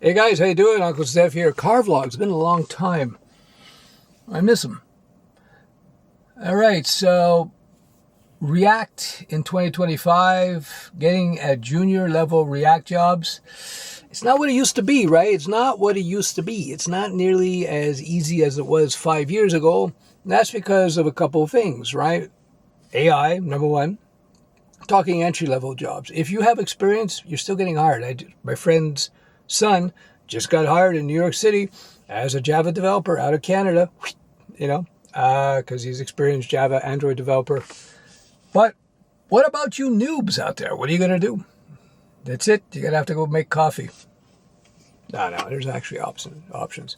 Hey guys, how you doing? Uncle Steph here. Car vlogs. Been a long time. I miss them. All right, so React in 2025, getting at junior level React jobs. It's not what it used to be, right? It's not what it used to be. It's not nearly as easy as it was 5 years ago. And that's because of a couple of things, right? AI, number one. Talking entry level jobs. If you have experience, you're still getting hired. My friend's son just got hired in New York City as a Java developer out of Canada, because he's experienced Java Android developer. But what about you noobs out there? What are you going to do? That's it. You're going to have to go make coffee. No, there's actually options.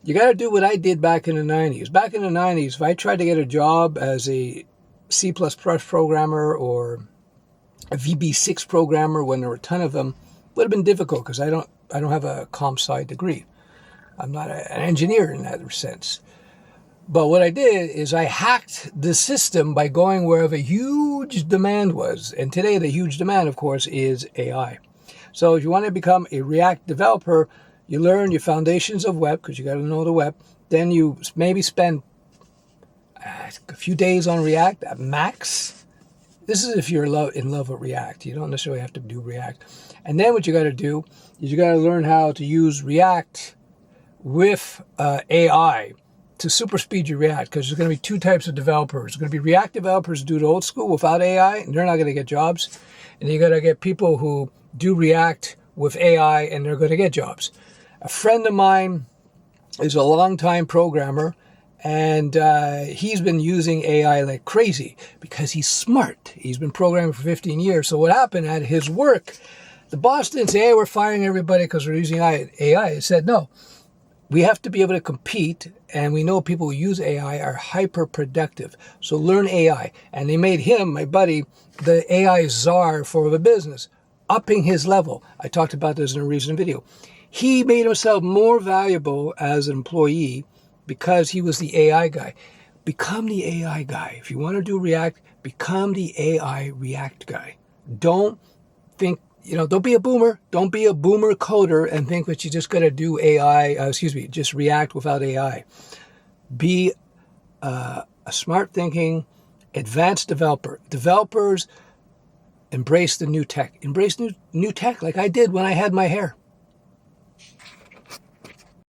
You got to do what I did back in the 90s. Back in the 90s, if I tried to get a job as a C++ programmer or a VB6 programmer when there were a ton of them, would have been difficult because I don't have a comp sci degree. I'm not an engineer in that sense. But what I did is I hacked the system by going where a huge demand was. And today the huge demand, of course, is AI. So if you want to become a React developer, you learn your foundations of web because you got to know the web. Then you maybe spend a few days on React at max. This is if you're in love with React. You don't necessarily have to do React. And then what you got to do is you got to learn how to use React with AI to super speed your React, because there's going to be two types of developers. There's going to be React developers who do it old school without AI, and they're not going to get jobs. And then you got to get people who do React with AI, and they're going to get jobs. A friend of mine is a longtime programmer, and he's been using AI like crazy because he's smart. He's been programming for 15 years. So what happened at his work, the boss didn't say, hey, we're firing everybody because we're using AI. He said, no, we have to be able to compete, and we know people who use AI are hyper productive. So learn AI. And they made him, my buddy, the AI czar for the business, upping his level. I talked about this in a recent video. He made himself more valuable as an employee because he was the AI guy. Become the AI guy. If you want to do React, become the AI React guy. Don't think, don't be a boomer. Don't be a boomer coder and think that you just got to do just React without AI. Be a smart thinking, advanced developer. Developers embrace the new tech. Embrace new tech like I did when I had my hair.